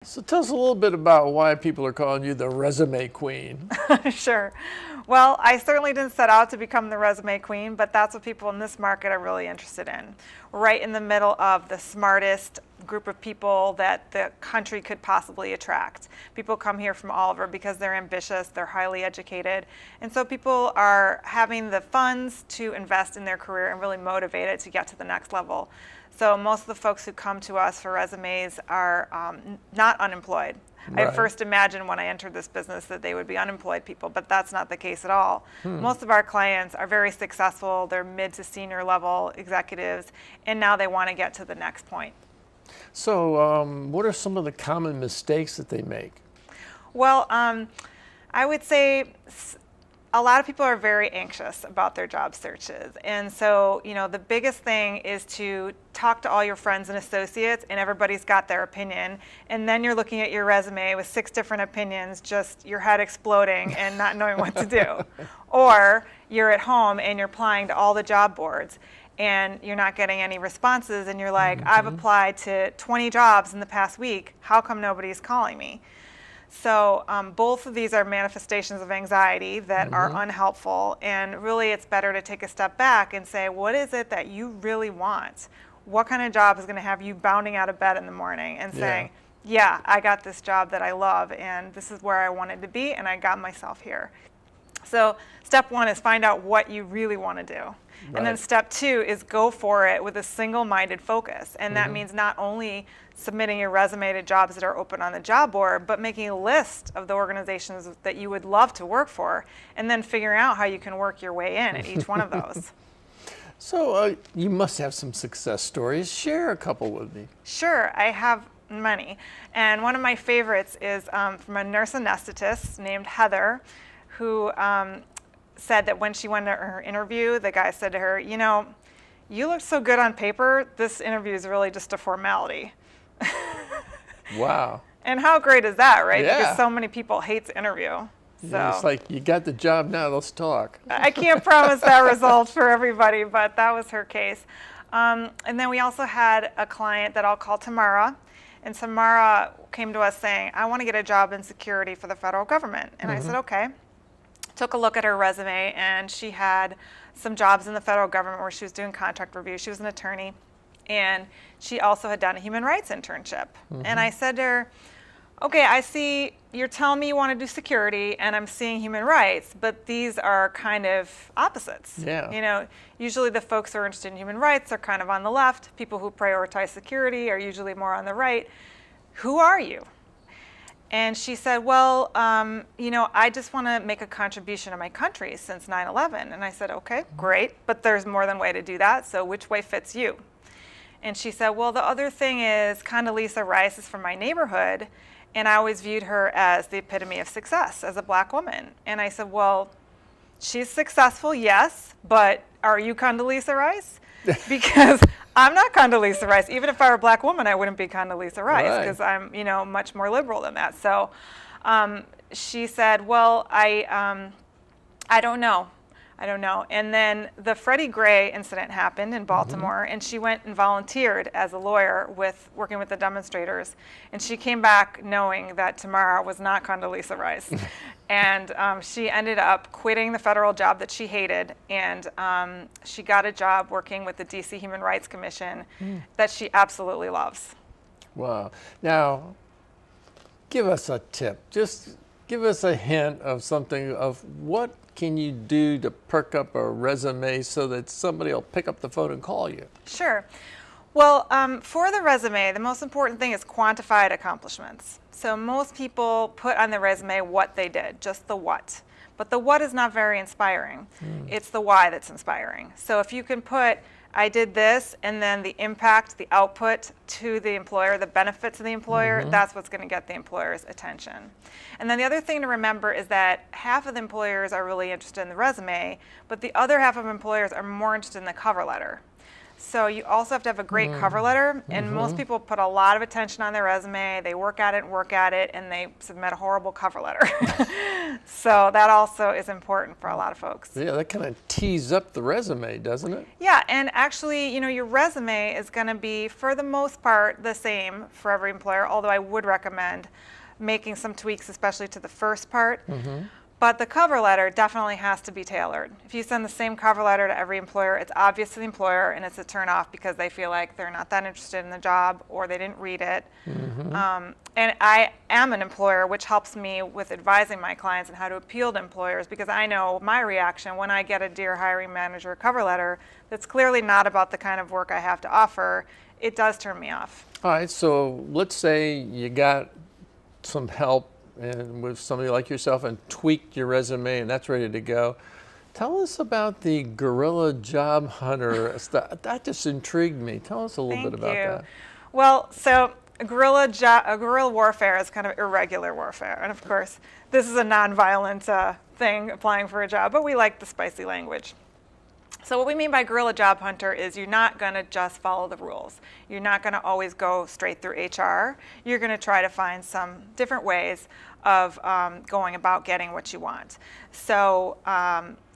So tell us a little bit about why people are calling you the resume queen. Sure. Well, I certainly didn't set out to become the resume queen, but that's what people in this market are really interested in. We're right in the middle of the smartest group of people that the country could possibly attract. People come here from all over because they're ambitious, they're highly educated, and so people are having the funds to invest in their career and really motivated to get to the next level. So most of the folks who come to us for resumes are not unemployed. Right. I first imagined when I entered this business that they would be unemployed people, but that's not the case at all. Most of our clients are very successful. They're mid to senior level executives, and now they want to get to the next point. So what are some of the common mistakes that they make? Well, I would say a lot of people are very anxious about their job searches. And so, the biggest thing is to talk to all your friends and associates, and everybody's got their opinion. And then you're looking at your resume with 6 different opinions, just your head exploding and not knowing what to do. Or you're at home and you're applying to all the job boards and you're not getting any responses, and you're like, I've applied to 20 jobs in the past week. How come nobody's calling me? So both of these are manifestations of anxiety that are unhelpful, and really it's better to take a step back and say, what is it that you really want? What kind of job is going to have you bounding out of bed in the morning and saying, yeah, I got this job that I love, and this is where I wanted to be, and I got myself here. So step 1 is find out what you really want to do. Right. And then step 2 is go for it with a single-minded focus. And that means not only submitting your resume to jobs that are open on the job board, but making a list of the organizations that you would love to work for, and then figuring out how you can work your way in at each one of those. So you must have some success stories. Share a couple with me. Sure, I have many. And one of my favorites is from a nurse anesthetist named Heather, who said that when she went to her interview, the guy said to her, you look so good on paper, this interview is really just a formality. Wow. And how great is that, right? Yeah. Because so many people hate to interview. So It's like, you got the job now, let's talk. I can't promise that result for everybody, but that was her case. And then we also had a client that I'll call Tamara. And Tamara came to us saying, I want to get a job in security for the federal government. And I said, okay. Took a look at her resume, and she had some jobs in the federal government where she was doing contract review. She was an attorney, and she also had done a human rights internship. And I said to her, okay, I see you're telling me you want to do security, and I'm seeing human rights, but these are kind of opposites. Yeah. Usually the folks who are interested in human rights are kind of on the left. People who prioritize security are usually more on the right. Who are you? And she said, well, I just want to make a contribution to my country since 9/11. And I said, okay, great, but there's more than one way to do that, so which way fits you? And she said, well, the other thing is Condoleezza Rice is from my neighborhood, and I always viewed her as the epitome of success as a black woman. And I said, well, she's successful, yes, but are you Condoleezza Rice? Because I'm not Condoleezza Rice. Even if I were a black woman, I wouldn't be Condoleezza Rice, because I'm, much more liberal than that. So she said, well, I don't know. I don't know. And then the Freddie Gray incident happened in Baltimore, and she went and volunteered as a lawyer working with the demonstrators. And she came back knowing that Tamara was not Condoleezza Rice. And she ended up quitting the federal job that she hated, and she got a job working with the DC Human Rights Commission that she absolutely loves. Wow. Now, give us a tip. Just give us a hint of something of what can you do to perk up a resume so that somebody will pick up the phone and call you? Sure. Well, for the resume, the most important thing is quantified accomplishments. So most people put on the resume what they did, just the what. But the what is not very inspiring. It's the why that's inspiring. So if you can put, I did this, and then the impact, the output to the employer, the benefit to the employer, that's what's going to get the employer's attention. And then the other thing to remember is that half of the employers are really interested in the resume, but the other half of employers are more interested in the cover letter. So you also have to have a great cover letter, and most people put a lot of attention on their resume. They work at it, and they submit a horrible cover letter. So that also is important for a lot of folks. Yeah, that kind of tees up the resume, doesn't it? Yeah, and actually, your resume is going to be, for the most part, the same for every employer, although I would recommend making some tweaks, especially to the first part. But the cover letter definitely has to be tailored. If you send the same cover letter to every employer, it's obvious to the employer, and it's a turnoff because they feel like they're not that interested in the job or they didn't read it. And I am an employer, which helps me with advising my clients on how to appeal to employers, because I know my reaction when I get a Dear Hiring Manager cover letter that's clearly not about the kind of work I have to offer. It does turn me off. All right, so let's say you got some help and with somebody like yourself and tweaked your resume and that's ready to go. Tell us about the guerrilla job hunter. That just intrigued me. Tell us a little bit about that. Well, so guerrilla warfare is kind of irregular warfare. And of course, this is a nonviolent thing, applying for a job, but we like the spicy language. So what we mean by guerrilla job hunter is you're not going to just follow the rules. You're not going to always go straight through HR. You're going to try to find some different ways of going about getting what you want. So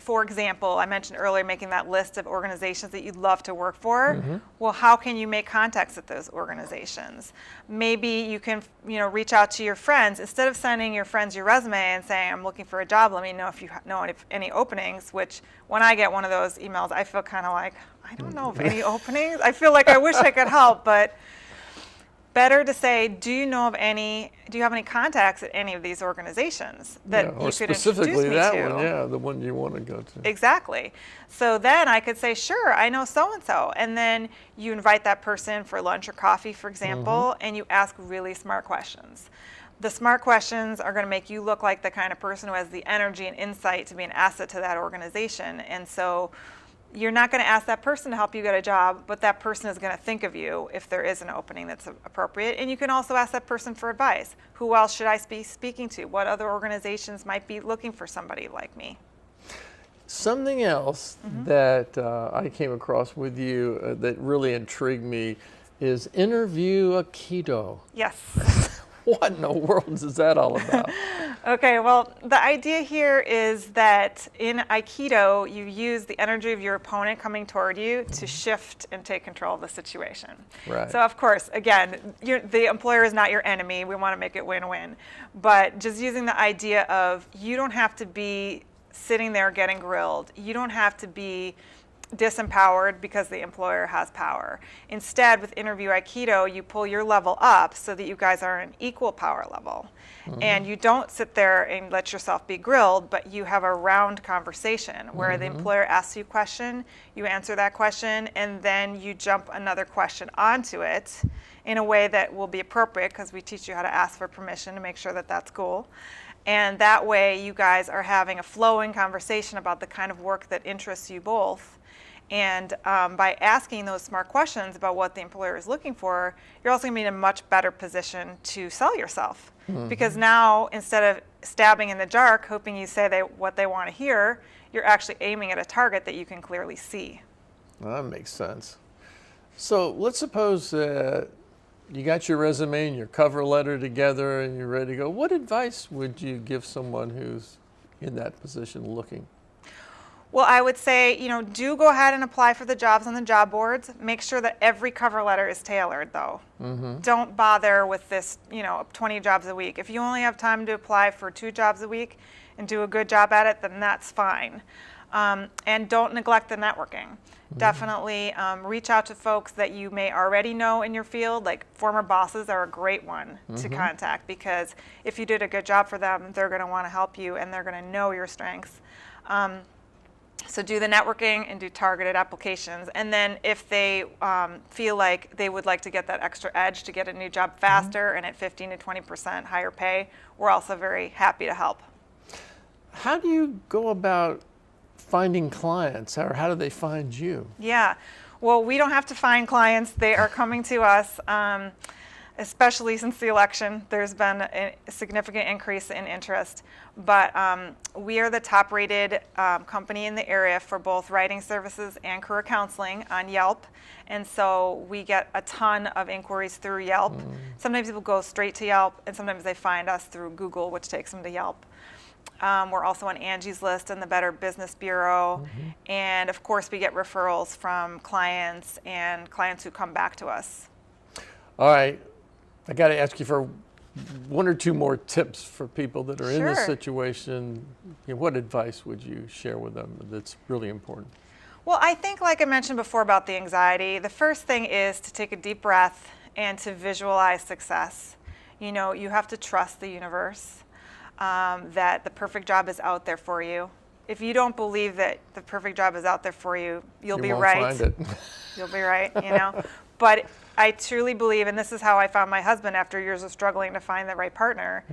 for example, I mentioned earlier making that list of organizations that you'd love to work for. Well, how can you make contacts at those organizations? Maybe you can reach out to your friends. Instead of sending your friends your resume and saying, I'm looking for a job, let me know if you know any openings, which when I get one of those emails, I feel kind of like, I don't know of any openings. I feel like I wish I could help, but better to say, do you have any contacts at any of these organizations that you could introduce me to? Or specifically that one, yeah, the one you want to go to. Exactly. So then I could say, sure, I know so-and-so. And then you invite that person for lunch or coffee, for example, and you ask really smart questions. The smart questions are going to make you look like the kind of person who has the energy and insight to be an asset to that organization. And so you're not going to ask that person to help you get a job, but that person is going to think of you if there is an opening that's appropriate. And you can also ask that person for advice. Who else should I be speaking to? What other organizations might be looking for somebody like me? Something else that I came across with you that really intrigued me is interview Aikido. Yes. What in the world is that all about? Okay, well, the idea here is that in Aikido, you use the energy of your opponent coming toward you to shift and take control of the situation. Right. So, of course, again, the employer is not your enemy. We want to make it win-win. But just using the idea of you don't have to be sitting there getting grilled. You don't have to be disempowered because the employer has power. Instead, with interview Aikido, you pull your level up so that you guys are an equal power level. And you don't sit there and let yourself be grilled, but you have a round conversation where the employer asks you a question, you answer that question, and then you jump another question onto it in a way that will be appropriate, because we teach you how to ask for permission to make sure that that's cool. And that way you guys are having a flowing conversation about the kind of work that interests you both. And by asking those smart questions about what the employer is looking for, you're also going to be in a much better position to sell yourself. Because now, instead of stabbing in the dark, hoping you say what they want to hear, you're actually aiming at a target that you can clearly see. Well, that makes sense. So let's suppose you got your resume and your cover letter together and you're ready to go. What advice would you give someone who's in that position looking? Well, I would say, do go ahead and apply for the jobs on the job boards. Make sure that every cover letter is tailored, though. Don't bother with this, 20 jobs a week. If you only have time to apply for 2 jobs a week and do a good job at it, then that's fine. And don't neglect the networking. Definitely reach out to folks that you may already know in your field. Like former bosses are a great one to contact, because if you did a good job for them, they're going to want to help you and they're going to know your strengths. So do the networking and do targeted applications. And then if they feel like they would like to get that extra edge to get a new job faster and at 15 to 20% higher pay, we're also very happy to help. How do you go about finding clients, or how do they find you? Yeah, well, we don't have to find clients. They are coming to us. especially since the election. There's been a significant increase in interest. But we are the top-rated company in the area for both writing services and career counseling on Yelp. And so we get a ton of inquiries through Yelp. Sometimes people go straight to Yelp, and sometimes they find us through Google, which takes them to Yelp. We're also on Angie's List and the Better Business Bureau. And of course, we get referrals from clients and clients who come back to us. All right. I got to ask you for one or two more tips for people that are in this situation. What advice would you share with them that's really important? Well, I think, like I mentioned before about the anxiety, the first thing is to take a deep breath and to visualize success. You know, you have to trust the universe, that the perfect job is out there for you. If you don't believe that the perfect job is out there for you, you'll be right. Find it. You'll be right, you know. But I truly believe, and this is how I found my husband after years of struggling to find the right partner,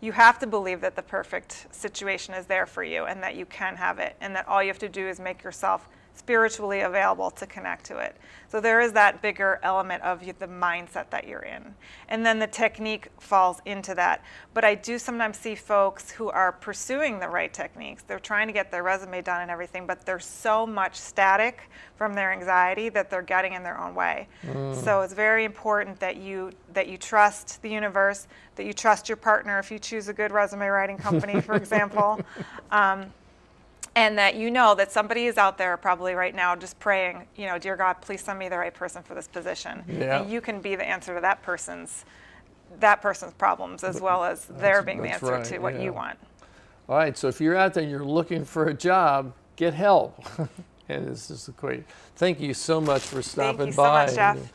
you have to believe that the perfect situation is there for you and that you can have it, and that all you have to do is make yourself spiritually available to connect to it. So there is that bigger element of the mindset that you're in. And then the technique falls into that. But I do sometimes see folks who are pursuing the right techniques. They're trying to get their resume done and everything, but there's so much static from their anxiety that they're getting in their own way. So it's very important that you trust the universe, that you trust your partner if you choose a good resume writing company, for example. And that you know that somebody is out there probably right now just praying, you know, dear God, please send me the right person for this position. Yeah. And you can be the answer to that person's problems as well as they're being the answer to what you want. All right, so if you're out there and you're looking for a job, get help. And this is great. Thank you so much for stopping by. Thank you so much, Jeff.